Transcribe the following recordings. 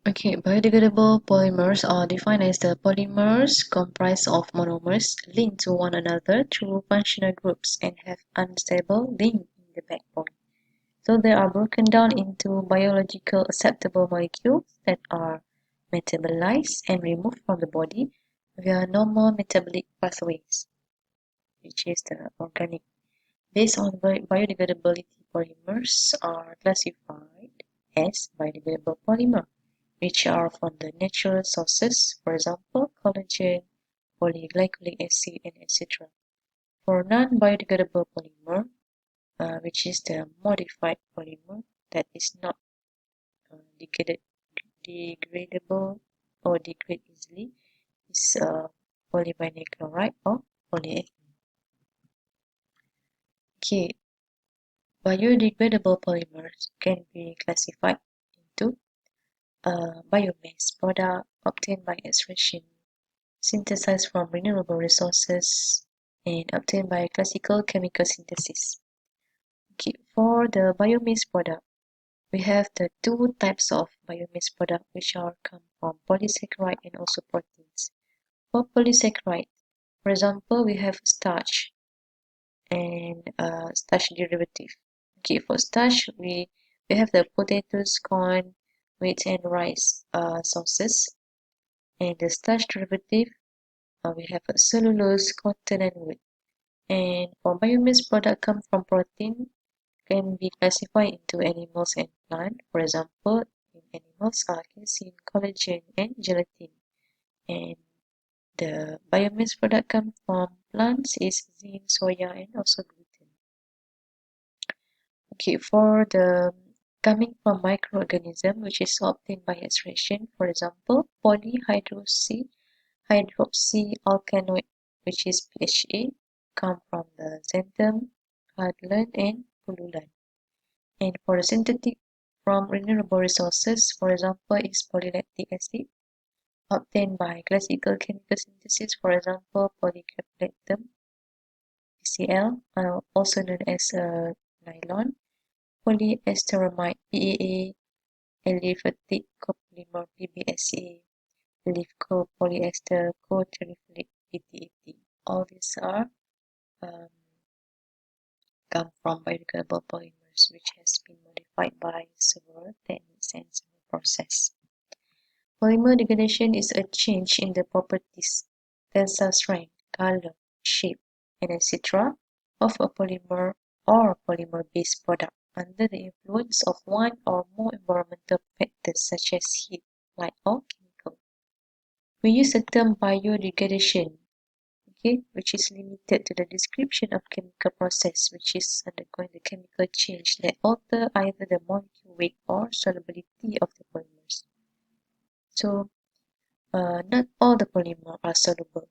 Okay, biodegradable polymers are defined as the polymers comprised of monomers linked to one another through functional groups and have unstable link in the backbone. So they are broken down into biological acceptable molecules that are metabolized and removed from the body via normal metabolic pathways, which is the organic. Based on biodegradability, polymers are classified as biodegradable polymer, which are from the natural sources, for example, collagen, polyglycolic acid, and etc. For non-biodegradable polymer, which is the modified polymer that is not degradable or degrade easily, is polyvinyl chloride or polyethylene. Okay, biodegradable polymers can be classified into biomass product obtained by extraction, synthesized from renewable resources, and obtained by classical chemical synthesis. Okay, for the biomass product, we have the two types of biomass product which are come from polysaccharide and also proteins. For polysaccharide, for example, we have starch and starch derivative. Okay, for starch, we have the potatoes, corn, wheat, and rice sources. And the starch derivative, we have cellulose, cotton, and wood. And for biomass product come from protein can be classified into animals and plant. For example, in animals are casein, collagen, and gelatin. And the biomass product come from plants is zinc, soya, and also gluten. Okay, for the coming from microorganism, which is obtained by extraction, for example, hydroxyalkanoate, which is PHA, come from the xanthan, cardamom, and pullulan. And for the synthetic from renewable resources, for example, is polylactic acid, obtained by classical chemical synthesis, for example, polycaprolactam, PCl, also known as nylon, polyesteramide, PEA, aliphatic copolymer, PBSA, leaf copolyester, co-terephthalate, PTAT. All these are um, come from biodegradable polymers, which has been modified by several techniques and several processes. Polymer degradation is a change in the properties, tensile strength, color, shape, and etc. of a polymer or polymer-based product under the influence of one or more environmental factors such as heat, light, or chemical. We use the term biodegradation, okay, which is limited to the description of chemical process which is undergoing the chemical change that alter either the molecule weight or solubility of the polymers. So, not all the polymers are soluble.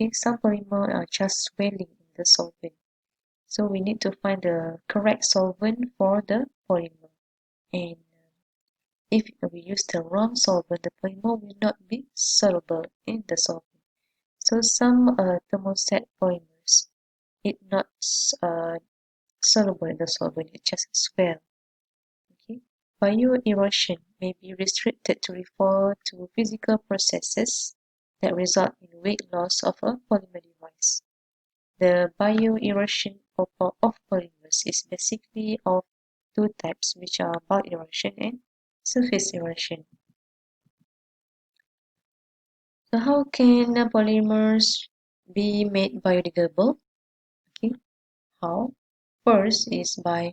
Okay, some polymers are just swelling in the solvent. So we need to find the correct solvent for the polymer. And if we use the wrong solvent, the polymer will not be soluble in the solvent. So some thermoset polymers, it not soluble in the solvent, it just swell. Okay. Bioerosion may be restricted to refer to physical processes that result in weight loss of a polymer device. The bioerosion of polymers is basically of two types, which are bulk erosion and surface erosion. So how can polymers be made biodegradable? Okay, how? First is by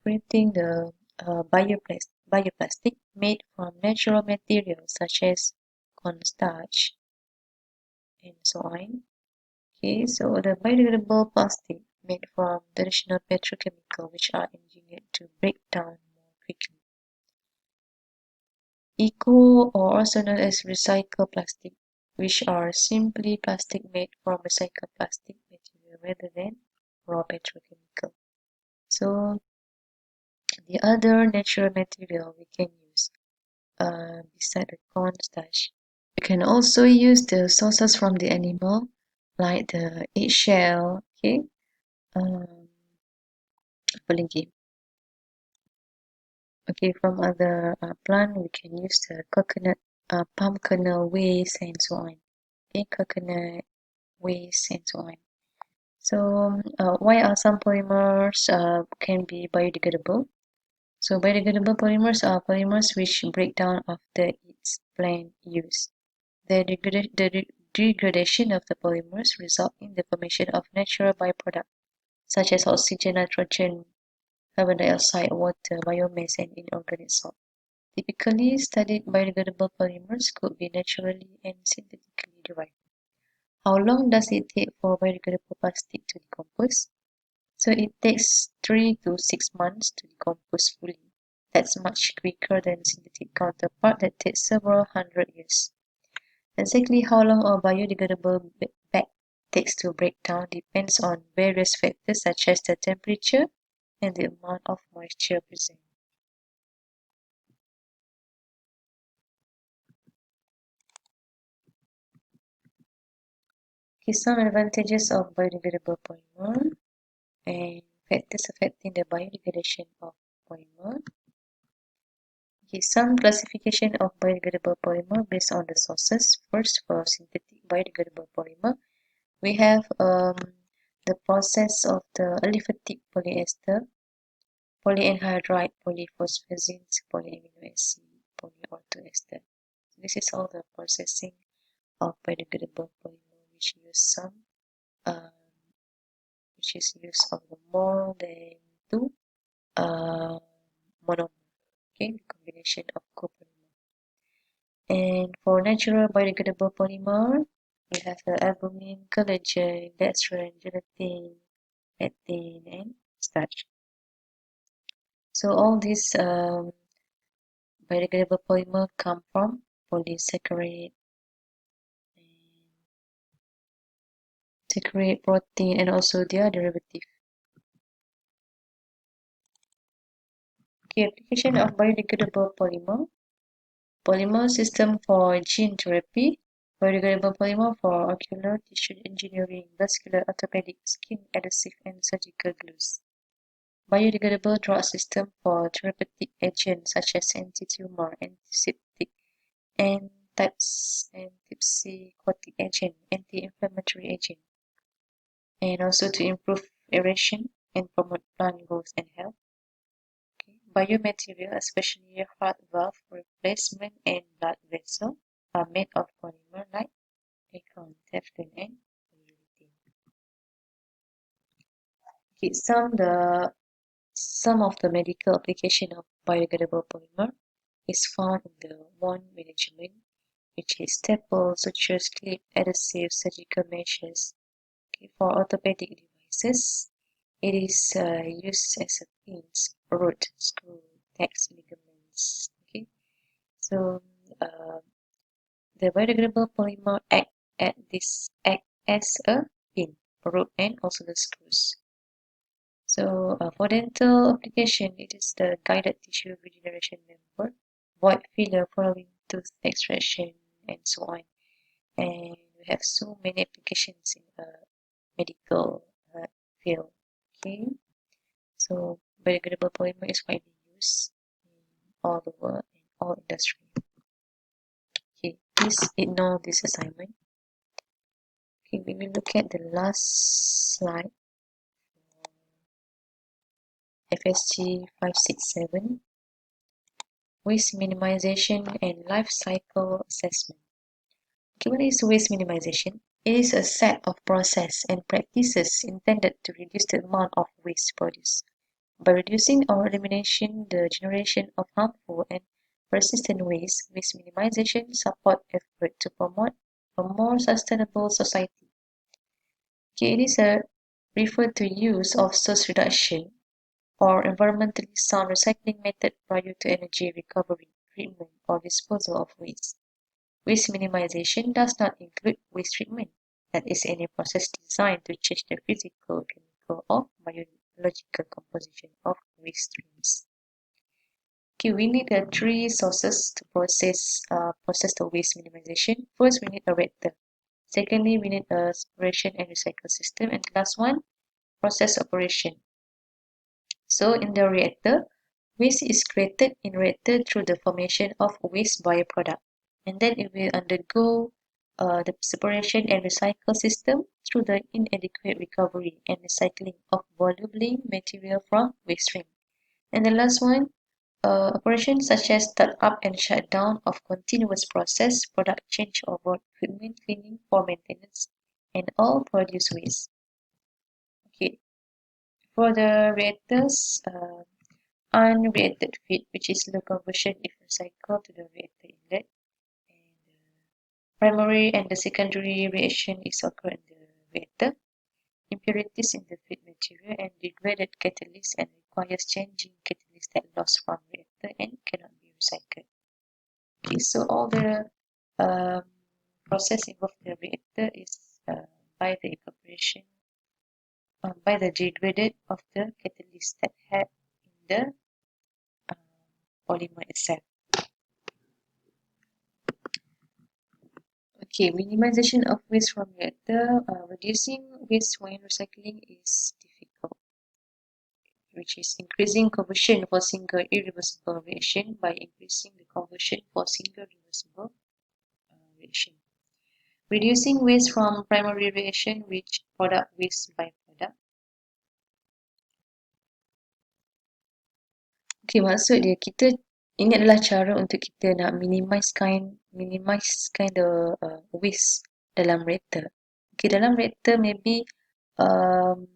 creating the bioplastic made from natural materials such as cornstarch and so on. Okay, so the biodegradable plastic made from traditional petrochemical which are engineered to break down more quickly. Eco or also known as recycled plastic, which are simply plastic made from recycled plastic material rather than raw petrochemical. So the other natural material we can use beside the cornstarch. We can also use the sources from the animal, like the eggshell, okay, apa lagi? Okay, from other plant, we can use the coconut, palm kernel waste, and so on. Okay, coconut waste, and so on. So, why are some polymers can be biodegradable? So, biodegradable polymers are polymers which break down after its plant use. The degradation of the polymers result in the formation of natural byproducts such as oxygen, nitrogen, carbon dioxide, water, biomass, and inorganic salt. Typically studied biodegradable polymers could be naturally and synthetically derived. How long does it take for biodegradable plastic to decompose? So it takes 3 to 6 months to decompose fully. That's much quicker than synthetic counterpart that takes several hundred years. Exactly how long a biodegradable bag takes to break down depends on various factors such as the temperature and the amount of moisture present. Okay, some advantages of biodegradable polymer and factors affecting the biodegradation of polymer. Okay, some classification of biodegradable polymer based on the sources. First, for synthetic biodegradable polymer, we have the process of the aliphatic polyester, polyanhydride, polyphosphazines, polyamino acid, polyorthoester. This is all the processing of biodegradable polymer um, which is used of the more than two uh, monomer. Okay, combination of copolymer. And for natural biodegradable polymer, we have the albumin, collagen, dextran, gelatin, pectin, and starch. So all these biodegradable polymer come from polysaccharide to create protein and also their derivative. Okay, application of biodegradable polymer. Polymer system for gene therapy. Biodegradable polymer for ocular tissue engineering, vascular, orthopedic, skin adhesive, and surgical glues. Biodegradable drug system for therapeutic agents such as anti-tumor, antiseptic, antipsychotic agent, anti-inflammatory agent, and also to improve aeration and promote plant growth and health. Okay. Biomaterial, especially heart valve replacement and blood vessel, are made of polymer like silicone, Teflon, and polyurethane. Okay, some of the medical application of biodegradable polymer is found in the wound management, which is staples, sutures, clip, adhesive, surgical measures. Okay, for orthopedic devices, it is used as a pins, rod, screw, tacks, ligaments. Okay, so uh, the biodegradable polymer act as a pin, rod, and also the screws. So for dental application, it is the guided tissue regeneration member, void filler following tooth extraction, and so on. And we have so many applications in the medical field. Okay, so biodegradable polymer is widely used in all the world, in all industry. Okay, please ignore this assignment. Okay, we will look at the last slide, FSG 567. Waste minimization and life cycle assessment. Okay, what is waste minimization? It is a set of process and practices intended to reduce the amount of waste produced. By reducing or elimination the generation of harmful and persistent waste minimization support effort to promote a more sustainable society. Okay, it is a refer to use of source reduction or environmentally sound recycling method prior to energy recovery, treatment, or disposal of waste. Waste minimization does not include waste treatment, that is any process designed to change the physical, chemical, or biological composition of waste streams. Okay, we need three sources to process the waste minimization. First, we need a reactor. Secondly, we need a separation and recycle system. And the last one, process operation. So in the reactor, Waste is created in reactor through the formation of waste byproduct, and then it will undergo the separation and recycle system through the inadequate recovery and recycling of valuable material from waste stream. And the last one, operations such as start up and shutdown of continuous process, product changeover, equipment cleaning for maintenance, and all produce waste. Okay, for the reactors, unreacted feed, which is low conversion if recycled to the reactor inlet, and primary and the secondary reaction is occur in the reactor. Impurities in the feed material and degraded catalyst and requires changing catalyst that lost from reactor and cannot be recycled. Okay, so all the um, process involved in the reactor is by the evaporation, by the degraded of the catalyst that had in the um, polymer itself. Okay, minimization of waste from reactor. Reducing waste when recycling is difficult, which is increasing conversion for single irreversible reaction by increasing the conversion for single reversible reaction. Reducing waste from primary reaction which product waste byproduct. Okay, maksud dia kita ini adalah cara untuk kita nak minimizekan the waste dalam reactor. Okay, dalam reactor maybe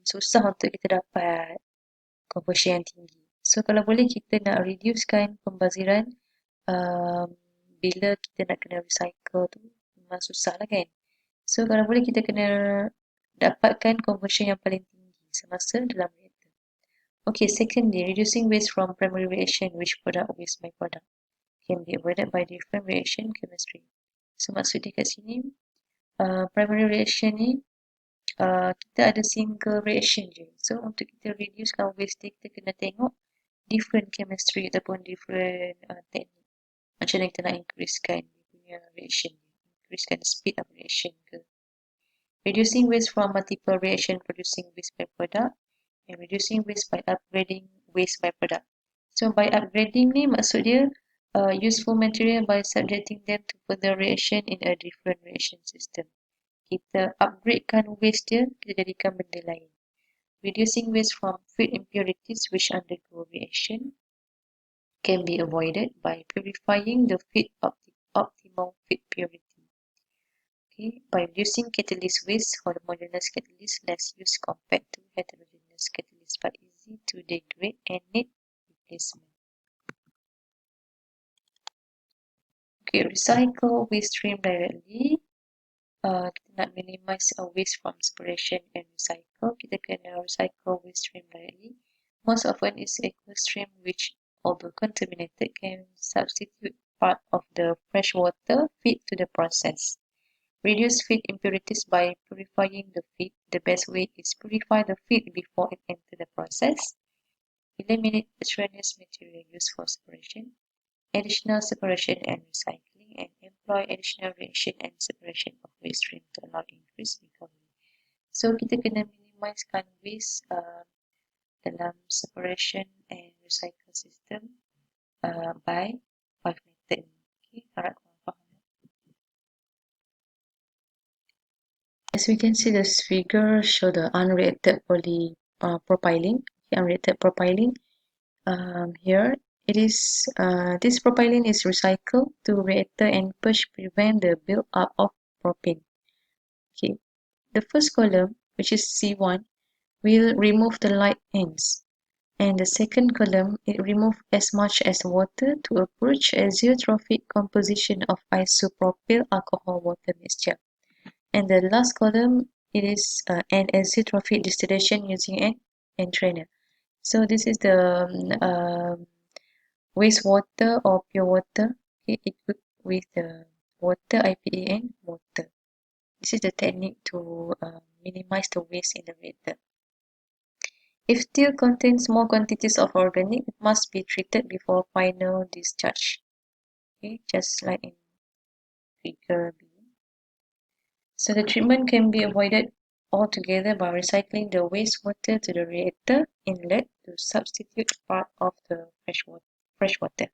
susah untuk kita dapat conversion yang tinggi. So kalau boleh kita nak reducekan pembaziran bila kita nak kena recycle tu memang susah lah kan. So kalau boleh kita kena dapatkan conversion yang paling tinggi semasa dalam reactor. Okay, secondly, reducing waste from primary reaction which product waste byproduct can be avoided by different reaction chemistry. So maksud dia kat sini, primary reaction ni kita ada single reaction je. So untuk kita reducekan waste dia, kita kena tengok different chemistry ataupun different teknik. Macam mana kita nak increasekan dia punya reaction, increasekan speed of reaction ke. Reducing waste from multiple reaction producing waste byproduct and reducing waste by upgrading waste byproduct. So by upgrading ni maksud dia useful material by subjecting them to further reaction in a different reaction system. Kita upgradekan waste dia, kita jadikan benda lain. Reducing waste from feed impurities which undergo reaction can be avoided by purifying the feed optimal feed purity. Okay, by reducing catalyst waste, homogeneous catalyst less used compared to heterogeneous catalyst but easy to degrade and need replacement. Okay, recycle waste stream directly. Kita nak minimize waste from separation and recycle. Kita kena recycle waste stream directly. Most often is aqueous stream which, although contaminated, can substitute part of the fresh water feed to the process. Reduce feed impurities by purifying the feed. The best way is purify the feed before it enters the process. Eliminate extraneous material used for separation. Additional separation and recycling, and employ additional reaction and separation of waste stream to allow increased recovery. So kita kena minimizekan waste dalam separation and recycle system by 5 method. Okay, harap korang faham. As we can see, this figure show the unreacted propylene. Unreacted propylene. Here it is. This propylene is recycled to reactor and prevent the build-up of propane. Okay, the first column, which is C1, will remove the light ends, and the second column it remove as much as water to approach azeotropic composition of isopropyl alcohol water mixture. And the last column it is an azeotropic distillation using an entrainer. So this is the wastewater or pure water, okay, equipped with the water, IPA, and water. This is the technique to minimize the waste in the reactor. If still contains small quantities of organic, it must be treated before final discharge. Okay, just like in figure B. So the treatment can be avoided altogether by recycling the wastewater to the reactor inlet to substitute part of the fresh water.